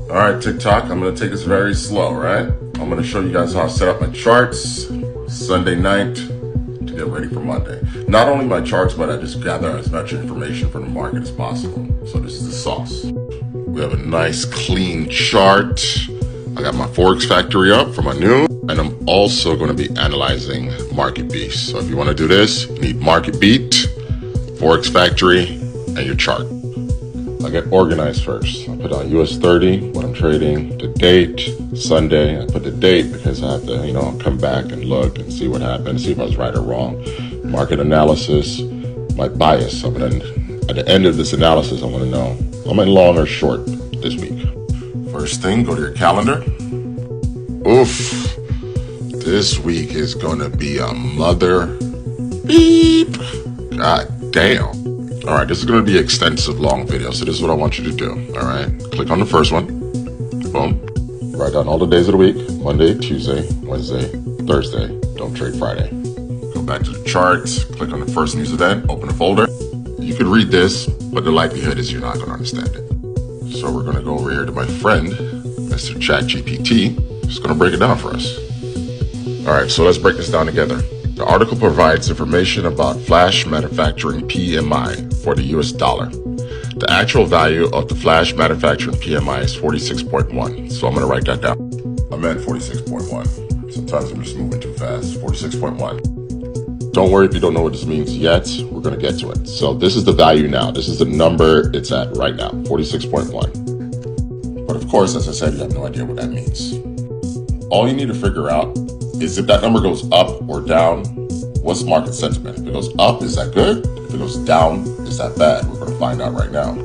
All right, TikTok, I'm gonna take this very slow, right? I'm gonna show you guys how I set up my charts Sunday night to get ready for Monday. Not only my charts, but I just gather as much information from the market as possible. So this is the sauce. We have a nice clean chart. I got my Forex Factory up for my noon, and I'm also gonna be analyzing Market Beat. So if you wanna do this, you need Market Beat, Forex Factory, and your chart. I get organized first. I put on US30, what I'm trading, the date, Sunday. I put the date because I have to, come back and look and see what happened, see if I was right or wrong. Market analysis, my bias. At the end of this analysis, I want to know, am I long or short this week? First thing, go to your calendar. Oof, this week is gonna be a mother beep. God damn. All right, this is going to be an extensive, long video, so this is what I want you to do, all right? Click on the first one, boom. Write down all the days of the week, Monday, Tuesday, Wednesday, Thursday. Don't trade Friday. Go back to the charts, click on the first news event, open a folder. You could read this, but the likelihood is you're not going to understand it. So we're going to go over here to my friend, Mr. ChatGPT. He's going to break it down for us. All right, so let's break this down together. The article provides information about flash manufacturing PMI for the US dollar. The actual value of the flash manufacturing PMI is 46.1. So I'm going to write that down. I meant 46.1. Sometimes I'm just moving too fast. 46.1. Don't worry if you don't know what this means yet. We're going to get to it. So this is the value now. This is the number it's at right now, 46.1. But of course, as I said, you have no idea what that means. All you need to figure out is if that number goes up or down, what's market sentiment? If it goes up, is that good? If it goes down, is that bad? We're going to find out right now.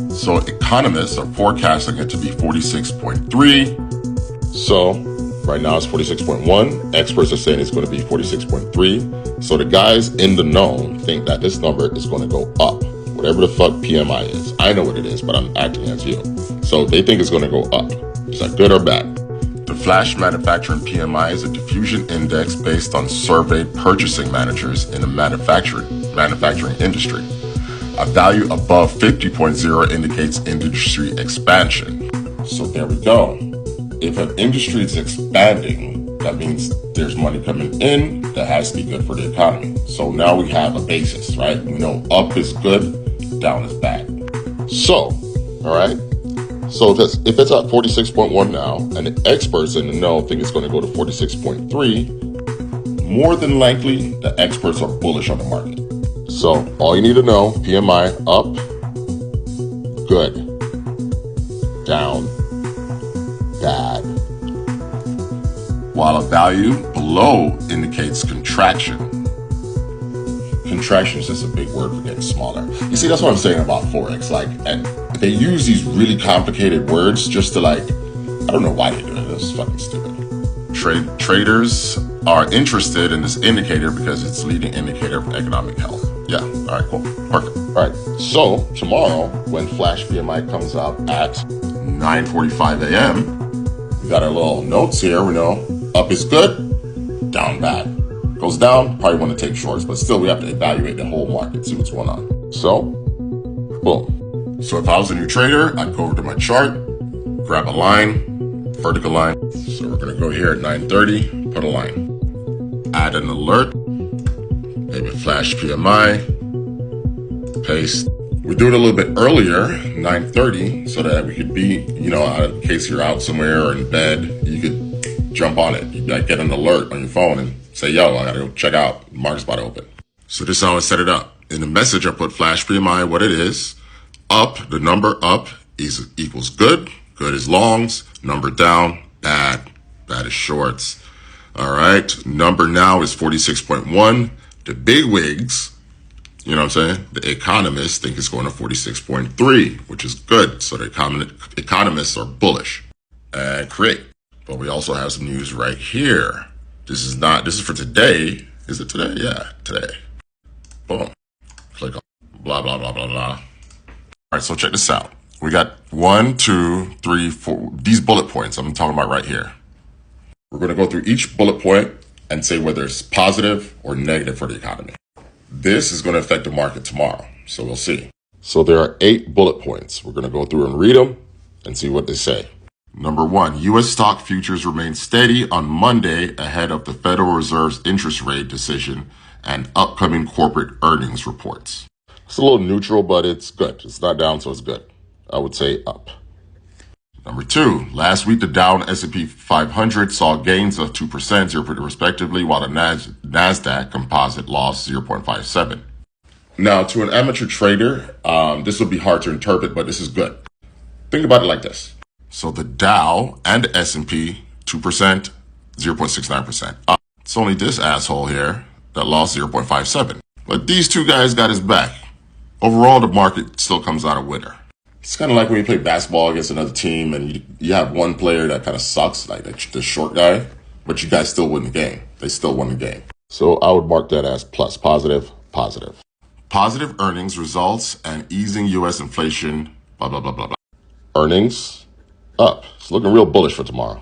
So economists are forecasting it to be 46.3. So right now it's 46.1. Experts are saying it's going to be 46.3. So the guys in the know think that this number is going to go up. Whatever the fuck PMI is. I know what it is, but I'm acting as you. So they think it's going to go up. Is that good or bad? The flash manufacturing PMI is a diffusion index based on surveyed purchasing managers in the manufacturing industry. A value above 50.0 indicates industry expansion. So there we go. If an industry is expanding, that means there's money coming in that has to be good for the economy. So now we have a basis, right? We know up is good, down is bad. So, all right. So if it's at 46.1 now, and the experts in the know think it's going to go to 46.3, more than likely, the experts are bullish on the market. So all you need to know, PMI up, good, down, bad. While a value below indicates contraction. Contraction is just a big word for getting smaller. You see, that's what I'm saying about Forex. And they use these really complicated words just to I don't know why they do it. It's fucking stupid. Traders are interested in this indicator because it's a leading indicator of economic health. Yeah, all right, cool, perfect. All right, so tomorrow when flash PMI comes out at 9:45 a.m., we got our little notes here. We know up is good, down bad. Goes down, probably want to take shorts, but still we have to evaluate the whole market, see what's going on. So, boom. So if I was a new trader, I'd go over to my chart, grab a line, vertical line. So we're going to go here at 9:30, put a line. Add an alert, maybe flash PMI, paste. We do it a little bit earlier, 9:30, so that we could be, in case you're out somewhere or in bed, you could jump on it. You get an alert on your phone and say, yo, I gotta go check out. The market's about to open. So this is how I set it up. In the message, I put flash PMI, what it is. Up, the number up equals good. Good is longs. Number down, bad. Bad is shorts. All right. Number now is 46.1. The big wigs, you know what I'm saying? The economists think it's going to 46.3, which is good. So the economists are bullish and create. But we also have some news right here. This is for today. Is it today? Yeah, today. Boom. Click on blah, blah, blah, blah, blah. All right, so check this out. We got 1, 2, 3, 4, these bullet points I'm talking about right here. We're going to go through each bullet point and say whether it's positive or negative for the economy. This is going to affect the market tomorrow, so we'll see. So there are 8 bullet points. We're going to go through and read them and see what they say. Number one, U.S. stock futures remain steady on Monday ahead of the Federal Reserve's interest rate decision and upcoming corporate earnings reports. It's a little neutral, but it's good. It's not down, so it's good. I would say up. Number two, last week the Dow and S&P 500 saw gains of 2%, 0% respectively, while the NASDAQ composite lost 0.57. Now, to an amateur trader, this will be hard to interpret, but this is good. Think about it like this. So the Dow and the S&P, 2%, 0.69% up. It's only this asshole here that lost 0.57. But these two guys got his back. Overall, the market still comes out a winner. It's kind of like when you play basketball against another team and you have one player that kind of sucks, like the short guy, but you guys still win the game. They still won the game. So I would mark that as plus, positive, positive. Positive earnings results and easing U.S. inflation, blah, blah, blah, blah, blah. Earnings up. It's looking real bullish for tomorrow.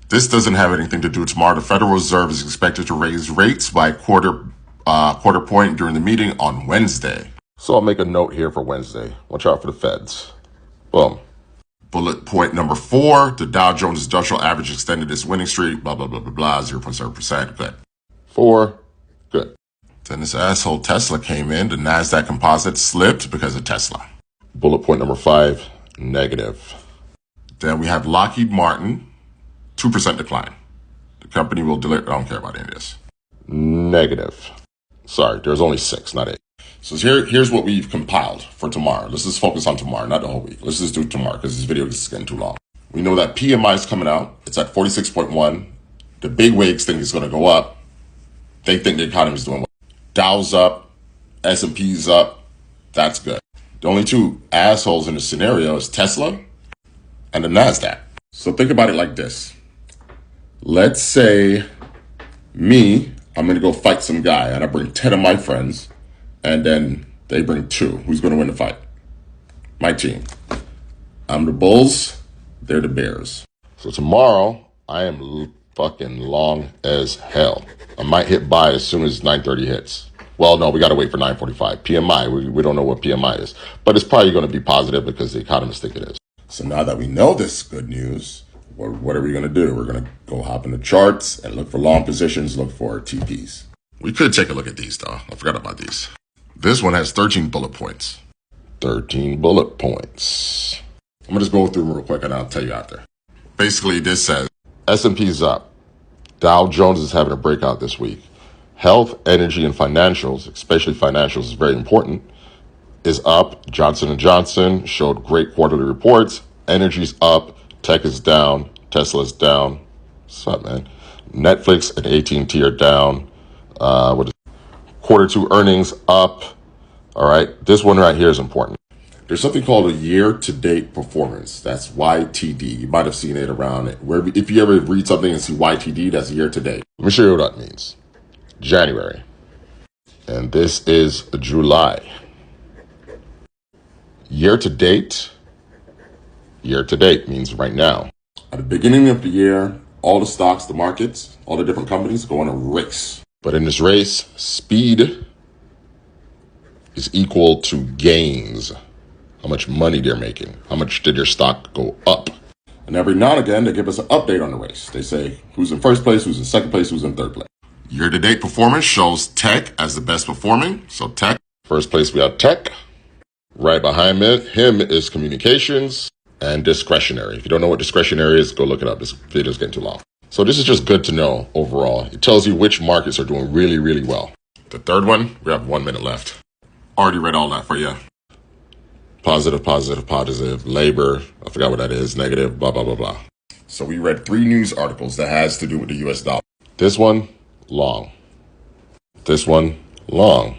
This doesn't have anything to do with tomorrow. The Federal Reserve is expected to raise rates by quarter point during the meeting on Wednesday. So I'll make a note here for Wednesday. Watch out for the feds. Boom. Bullet point number 4, the Dow Jones Industrial Average extended its winning streak, blah, blah, blah, blah, blah, 0.7%. Good. 4, good. Then this asshole Tesla came in. The NASDAQ composite slipped because of Tesla. Bullet point number 5, negative. Then we have Lockheed Martin, 2% decline. The company will deliver. I don't care about any of this. Negative. Sorry, there's only 6, not 8. So here's what we've compiled for tomorrow. Let's just focus on tomorrow, not the whole week. Let's just do it tomorrow because this video is getting too long. We know that PMI is coming out. It's at 46.1. The big wigs think it's going to go up. They think the economy is doing well. Dow's up. S&P's up. That's good. The only two assholes in the scenario is Tesla and the NASDAQ. So think about it like this. Let's say I'm going to go fight some guy and I bring 10 of my friends and then they bring 2. Who's going to win the fight? My team. I'm the Bulls. They're the Bears. So tomorrow I am fucking long as hell. I might hit buy as soon as 9:30 hits. Well, no, we got to wait for 9:45. PMI, we don't know what PMI is. But it's probably going to be positive because the economists think it is. So now that we know this good news, what are we going to do? We're going to go hop in the charts and look for long positions, look for TPs. We could take a look at these, though. I forgot about these. This one has 13 bullet points. 13 bullet points. I'm going to just go through them real quick and I'll tell you after. Basically, this says S&P's up. Dow Jones is having a breakout this week. Health, energy, and financials, especially financials is very important, is up. Johnson & Johnson showed great quarterly reports. Energy's up. Tech is down. Tesla's down. What's up, man? Netflix and AT&T are down. Quarter 2 earnings up. All right. This one right here is important. There's something called a year-to-date performance. That's YTD. You might have seen it around it. Where if you ever read something and see YTD, that's year-to-date. Let me show you what that means. January. And this is July. Year-to-date means right now. At the beginning of the year, all the stocks, the markets, all the different companies go on a race. But in this race, speed is equal to gains. How much money they're making. How much did their stock go up? And every now and again, they give us an update on the race. They say who's in first place, who's in second place, who's in third place. Year-to-date performance shows tech as the best performing. So tech. First place, we have tech. Right behind him is communications and discretionary. If you don't know what discretionary is, go look it up. This video is getting too long. So this is just good to know overall. It tells you which markets are doing really, really well. The third one, we have 1 minute left. Already read all that for you. Positive, positive, positive, labor, I forgot what that is, negative, blah, blah, blah, blah. So we read 3 news articles that has to do with the US dollar. This one, long. This one, long.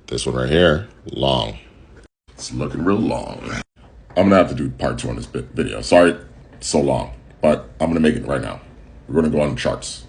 This one right here, long. It's looking real long. I'm going to have to do part 2 on this video. Sorry, it's so long, but I'm going to make it right now. We're going to go on the charts.